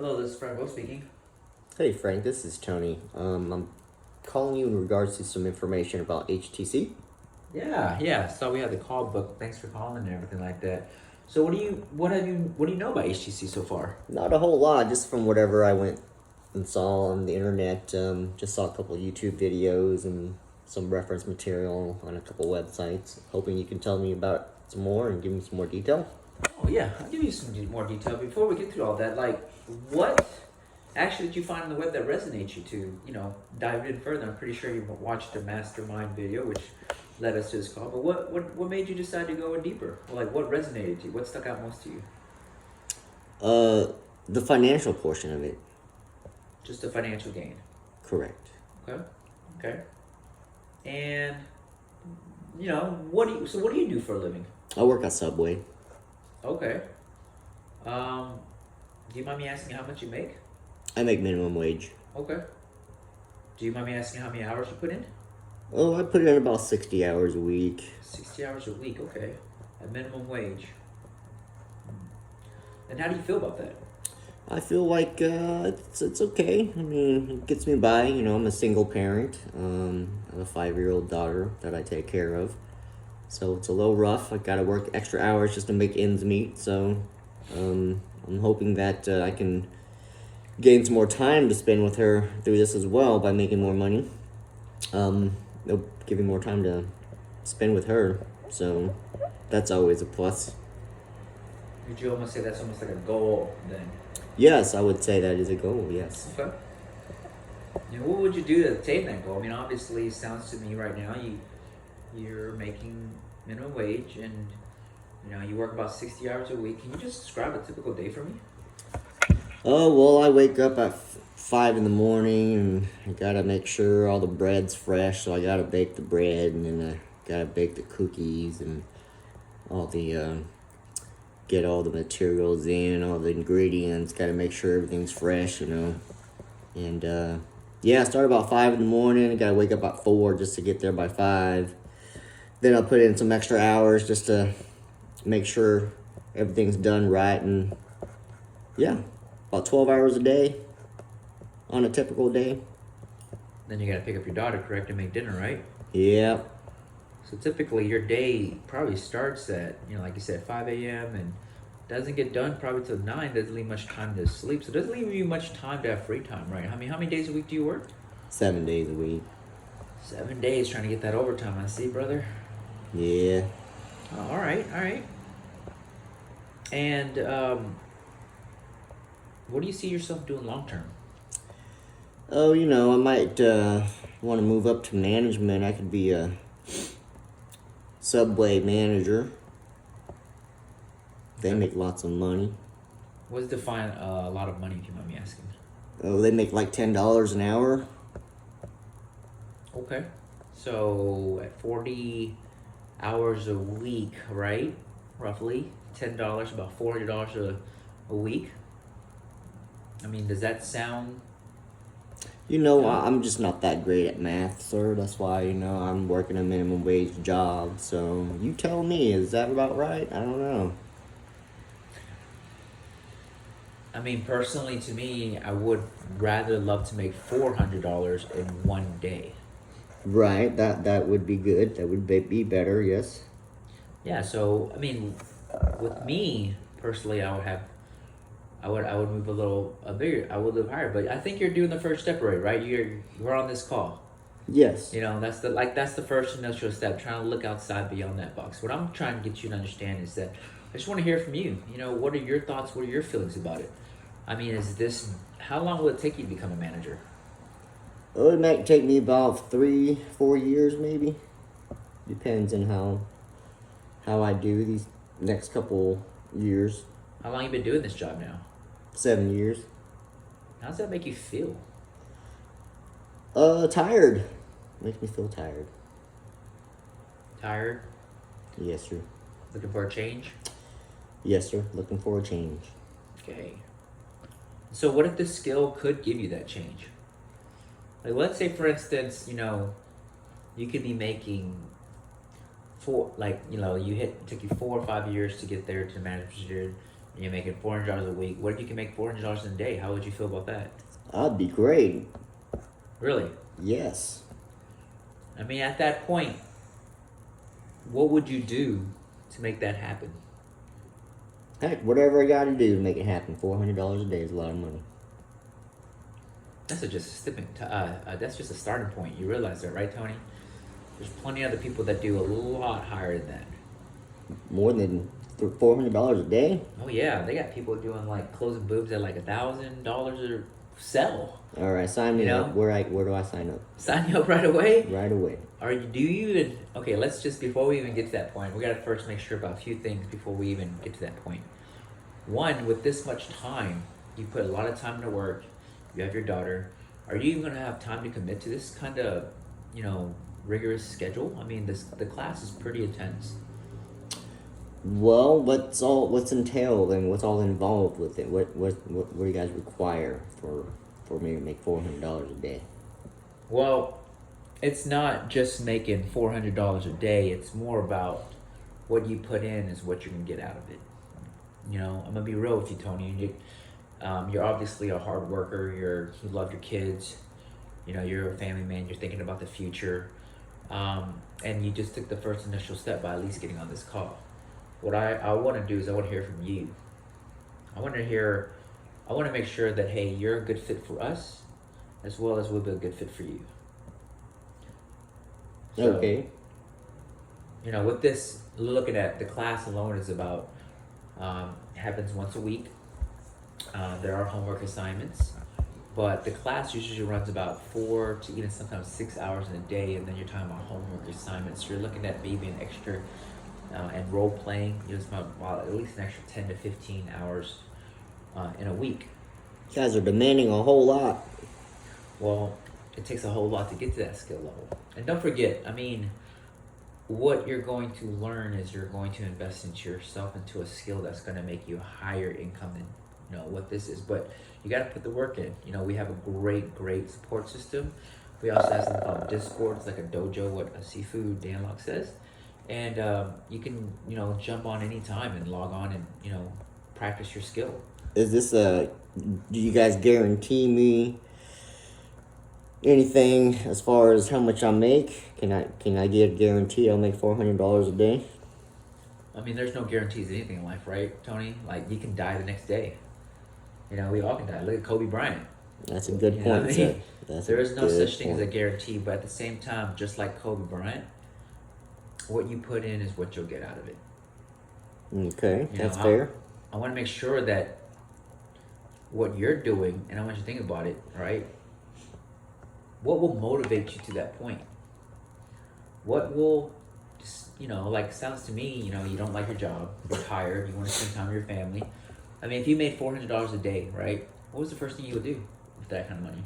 Hello, this is Franco speaking. Hey Frank, this is Tony. I'm calling you in regards to some information about HTC. Yeah. So we had the call book. Thanks for calling and everything like that. So what do you know about HTC so far? Not a whole lot, just from whatever I went and saw on the internet. Just saw a couple of YouTube videos and some reference material on a couple websites. Hoping you can tell me about some more and give me some more detail. Oh yeah, I'll give you some more detail before we get through all that. Like, what actually did you find on the web that resonates you to, dive in further? I'm pretty sure you watched the mastermind video, which led us to this call. But what made you decide to go in deeper? Like, what resonated to you? What stuck out most to you? Uh, the financial portion of it, Just the financial gain. correct. Okay. Okay. And what do you do for a living? I work at Subway. Okay. Um, do you mind me asking how much you make? I make minimum wage. Okay. Do you mind me asking how many hours you put in? Oh, I put in about 60 hours a week. 60 hours a week, okay. At minimum wage. And how do you feel about that? I feel like it's okay. I mean, it gets me by. I'm a single parent. I have a 5-year-old daughter that I take care of. So it's a little rough. I gotta work extra hours just to make ends meet. So I'm hoping that I can gain some more time to spend with her through this as well by making more money. It'll give me more time to spend with her. So that's always a plus. Would you almost say that's almost like a goal then? Yes, I would say that is a goal. Yes. Okay. What would you do to attain that goal? I mean, obviously, it sounds to me right now you're making minimum wage, and you work about 60 hours a week. Can you just describe a typical day for me? Oh, well, I wake up at 5 in the morning and I gotta make sure all the bread's fresh, so I gotta bake the bread and then I gotta bake the cookies and all get all the materials in, all the ingredients, gotta make sure everything's fresh. And, yeah, I start about 5 in the morning, I gotta wake up at 4 just to get there by 5. Then I'll put in some extra hours just to make sure everything's done right and, yeah. About 12 hours a day on a typical day. Then you gotta pick up your daughter, correct, and make dinner, right? Yeah. So typically your day probably starts at, like you said, 5 a.m. and doesn't get done probably till 9, doesn't leave much time to sleep. So it doesn't leave you much time to have free time, right? I mean, how many days a week do you work? 7 days a week. 7 days trying to get that overtime, I see, brother. Yeah. Oh, all right. And what do you see yourself doing long term? Oh, I might want to move up to management. I could be a Subway manager. They make lots of money. What's define a lot of money, if you mind me asking? Oh, they make like $10 an hour. Okay. So at 40 hours a week, right? Roughly $10, about $400 a week. I mean, does that sound? I'm just not that great at math, sir. That's why, I'm working a minimum wage job. So you tell me, is that about right? I don't know. I mean, personally, to me, I would rather love to make $400 in one day. Right, that would be good. That would be better, yes. Yeah. So I mean, with me personally, I would move a bigger. I would live higher. But I think you're doing the first step right. You're on this call. Yes. That's the first initial step. Trying to look outside beyond that box. What I'm trying to get you to understand is that I just want to hear from you. What are your thoughts? What are your feelings about it? I mean, how long will it take you to become a manager? Well, it might take me about 3-4 years, maybe. Depends on how I do these next couple years. How long you been doing this job now? 7 years. How does that make you feel? Tired. Makes me feel tired. Tired? Yes, sir. Looking for a change? Yes, sir. Looking for a change. Okay. So what if this skill could give you that change? Like, let's say, for instance, you could be making took you 4 or 5 years to get there to manager position. You're making $400 a week. What if you can make $400 in a day? How would you feel about that? I'd be great. Really? Yes. I mean, at that point, what would you do to make that happen? Heck, whatever I gotta do to make it happen. $400 a day is a lot of money. That's that's just a starting point. You realize that, right, Tony? There's plenty of other people that do a lot higher than that. More than $400 a day? Oh yeah, they got people doing like closing boobs at like $1,000 a sell. All right, sign me You know? up. Where do I sign up? Sign you up right away. Right away. Do you even? Okay, let's just before we even get to that point, we gotta first make sure about a few things before we even get to that point. One, with this much time, you put a lot of time to work. You have your daughter. Are you even gonna have time to commit to this kind of, rigorous schedule? I mean, the class is pretty intense. Well, what's entailed and what's all involved with it? What do you guys require for me to make $400 a day? Well, it's not just making $400 a day. It's more about what you put in is what you're gonna get out of it. I'm gonna be real with you, Tony. You're obviously a hard worker. You love your kids. You're a family man. You're thinking about the future, and you just took the first initial step by at least getting on this call. What I want to do is I want to hear from you. I want to make sure that, hey, you're a good fit for us, as well as we'll be a good fit for you. So, Okay. With this, looking at the class alone is about, happens once a week. There are homework assignments, but the class usually runs about 4 to even sometimes 6 hours in a day, and then you're talking about homework assignments. You're looking at maybe an extra, and role playing, it's about at least an extra 10 to 15 hours in a week. You guys are demanding a whole lot. Well, it takes a whole lot to get to that skill level. And don't forget, what you're going to learn is you're going to invest into yourself, into a skill that's going to make you a higher income than what this is. But you got to put the work in. We have a great support system. We also have something called Discord. It's like a dojo, what a seafood Danlock says. And you can jump on any time and log on and practice your skill. Is this do you guys guarantee me anything as far as how much I make? Can I get a guarantee I'll make $400 a day? There's no guarantees in anything in life, right, Tony? Like, you can die the next day. We all can die. Look at Kobe Bryant. That's a good point, sir. There is no such thing as a guarantee, but at the same time, just like Kobe Bryant, what you put in is what you'll get out of it. Okay, that's fair. I want to make sure that what you're doing, and I want you to think about it, right? What will motivate you to that point? What will, it sounds to me, you don't like your job, you're tired, you want to spend time with your family. If you made $400 a day, right? What was the first thing you would do with that kind of money?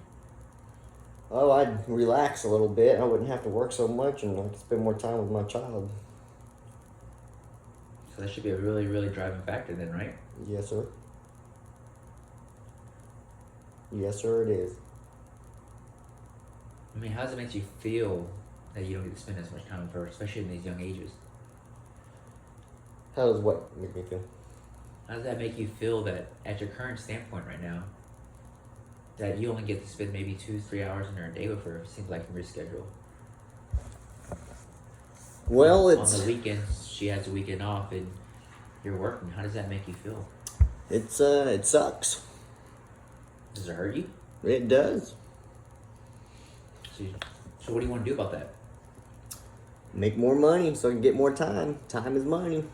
Oh, I'd relax a little bit. I wouldn't have to work so much, and I could spend more time with my child. So that should be a really, really driving factor then, right? Yes, sir. Yes, sir, it is. How does it make you feel that you don't get to spend as much time with her, especially in these young ages? How does what make me feel? How does that make you feel that at your current standpoint right now, that you only get to spend maybe 2-3 hours in a day with her, it seems like from your schedule? Well, on the weekends, she has a weekend off and you're working. How does that make you feel? it sucks. Does it hurt you? It does. So what do you want to do about that? Make more money so I can get more time. Time is money.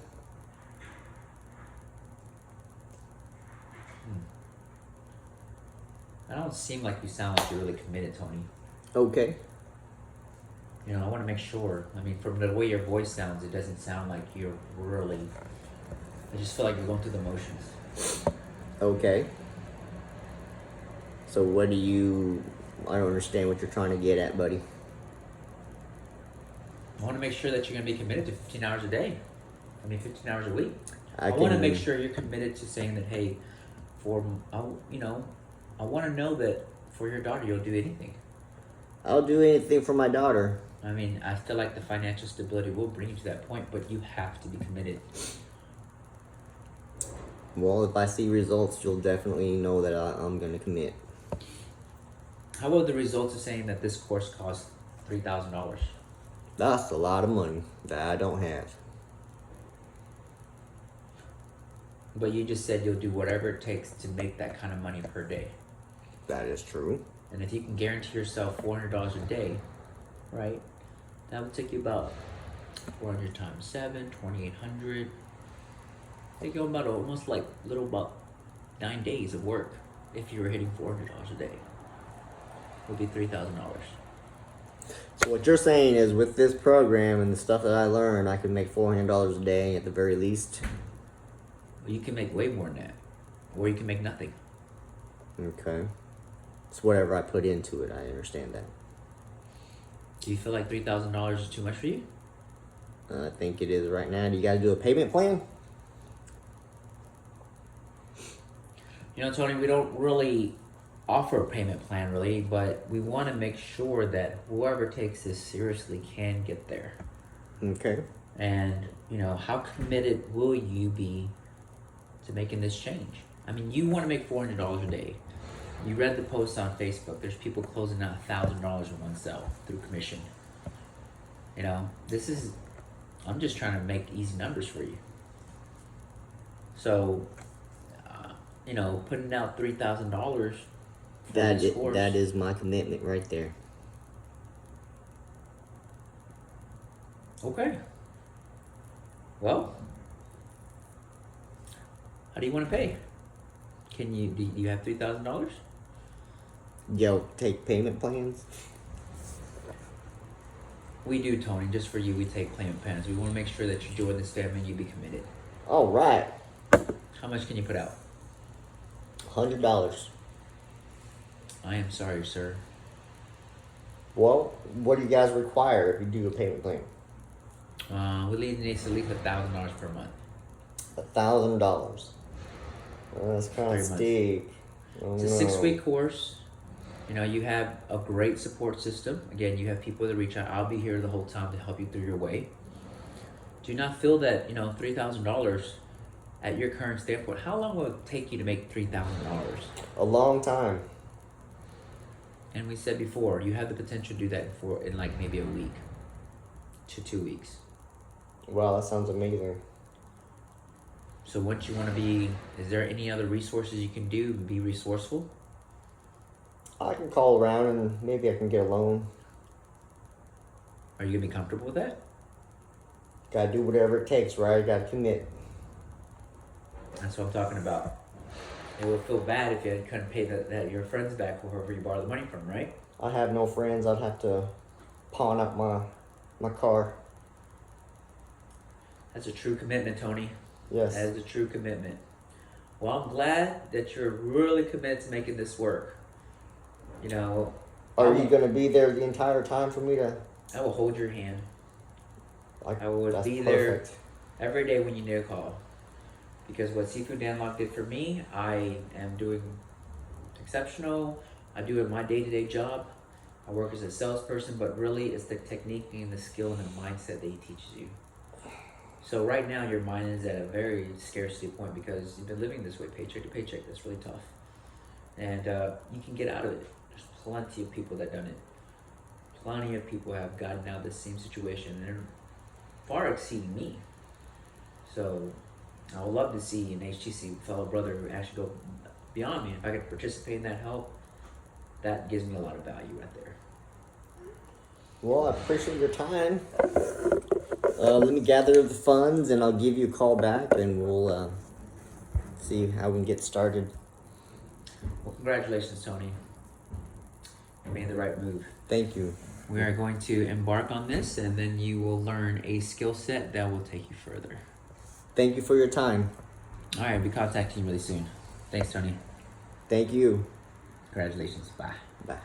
I don't seem like you sound like you're really committed, Tony. Okay. I want to make sure. From the way your voice sounds, it doesn't sound like you're really. I just feel like you're going through the motions. Okay. So I don't understand what you're trying to get at, buddy. I want to make sure that you're going to be committed to 15 hours a day. 15 hours a week. I want to make sure you're committed to saying that, hey, I want to know that for your daughter, you'll do anything. I'll do anything for my daughter. I feel like the financial stability will bring you to that point, but you have to be committed. Well, if I see results, you'll definitely know that I'm gonna commit. How about the results of saying that this course costs $3,000? That's a lot of money that I don't have. But you just said you'll do whatever it takes to make that kind of money per day. That is true. And if you can guarantee yourself $400 a day, right? That would take you about 400 times 7, 2,800. Take you about almost like little about 9 days of work if you were hitting $400 a day. Would be $3,000. So what you're saying is, with this program and the stuff that I learned, I could make $400 a day at the very least. Well, you can make way more than that, or you can make nothing. Okay. It's whatever I put into it. I understand that. Do you feel like $3,000 is too much for you? I think it is right now. Do you guys do a payment plan? You know, Tony, we don't really offer a payment plan, really, but we want to make sure that whoever takes this seriously can get there. Okay. And, you know, how committed will you be to making this change? I mean, you want to make $400 a day. You read the post on Facebook. There's people closing out $1,000 in one sell through commission. You know, I'm just trying to make easy numbers for you. So, you know, putting out $3,000 for this course. That is my commitment right there. Okay. Well, how do you want to pay? Do you have $3,000? Yo, take payment plans? We do, Tony. Just for you, we take payment plans. We want to make sure that you join this family and you be committed. All right. How much can you put out? $100. I am sorry, sir. Well, what do you guys require if you do a payment plan? We need at least $1,000 per month. $1,000. That's kind 3 of months. steep. Oh, It's a no. 6-week course. You know, you have a great support system. Again, you have people that reach out. I'll be here the whole time to help you through your way. Do not feel that, you know, $3,000 at your current standpoint. How long will it take you to make $3,000? A long time. And we said before, you have the potential to do that in like maybe a week to 2 weeks. Wow, that sounds amazing. So what you want to be, is there any other resources you can do? Be resourceful. I can call around and maybe I can get a loan. Are you going to be comfortable with that? Gotta do whatever it takes, right? Gotta commit. That's what I'm talking about. It would feel bad if you couldn't pay that your friends back or whoever you borrow the money from, right? I have no friends. I'd have to pawn out my car. That's a true commitment, Tony. Yes. That is a true commitment. Well, I'm glad that you're really committed to making this work. You know, Are you gonna be there the entire time for me to? I will hold your hand. I would that's be perfect. there every day when you need a call. Because what Seafood Danlock did for me, I am doing exceptional. I do it my day-to-day job. I work as a salesperson, but really it's the technique and the skill and the mindset that he teaches you. So right now your mind is at a very scarcity point because you've been living this way, paycheck to paycheck. That's really tough. And you can get out of it. There's plenty of people that done it. Plenty of people have gotten out of the same situation and they're far exceeding me. So I would love to see an HTC fellow brother actually go beyond me. If I could participate in that help, that gives me a lot of value right there. Well, I appreciate your time. Let me gather the funds and I'll give you a call back and we'll see how we can get started. Well, congratulations, Tony. You made the right move. Thank you. We are going to embark on this and then you will learn a skill set that will take you further. Thank you for your time. All right, I'll be contacting you really soon. Thanks, Tony. Thank you. Congratulations. Bye. Bye.